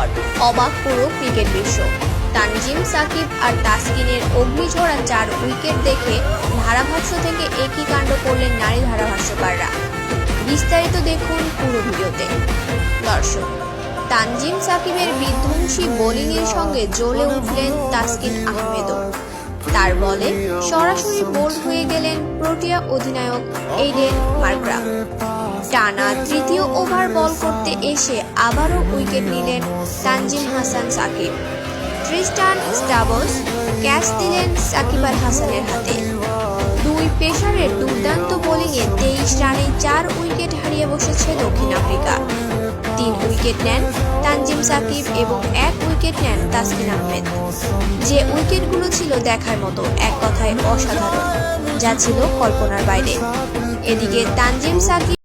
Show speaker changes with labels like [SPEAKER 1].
[SPEAKER 1] পর অবাক পুরো ক্রিকেট বিশ্ব। তানজিম সাকিব আর তাসকিনের অগ্নিঝরা 4 উইকেট দেখে ধারাভাষ্য থেকে একই কাণ্ড করলেন নারী ধারাভাষ্যকাররা। বিস্তারিত দেখুন পুরো ভিডিওতে। দর্শক, তানজিম সাকিবের বিধ্বংসী বোলিংয়ের সঙ্গে জ্বলে উঠলেন তাসকিন আহমেদও। তার বলে সরাসরি বোল্ড হয়ে গেলেন প্রোটিয়া অধিনায়ক এইডেন মার্করাম। টানা তৃতীয় ওভার বল করতে এসে আবারও উইকেট নিলেন Tanzim Hasan Sakib. Tristan Stubbs catch দিলেন সাকিব আল হাসানের হাতে। দুই পেসারের দুর্দান্ত বোলিংয়ে 23 রানে 4 উইকেট হারিয়ে বসেছে দক্ষিণ আফ্রিকা। 3 উইকেট নেন তানজিম সাকিব এবং 1 উইকেট নেন তাসকিন আহমেদ। যে উইকেটগুলো ছিল দেখার মতো, এক কথায় অসাধারণ, যা ছিল কল্পনার বাইরে। এদিকে তানজিম সাকিব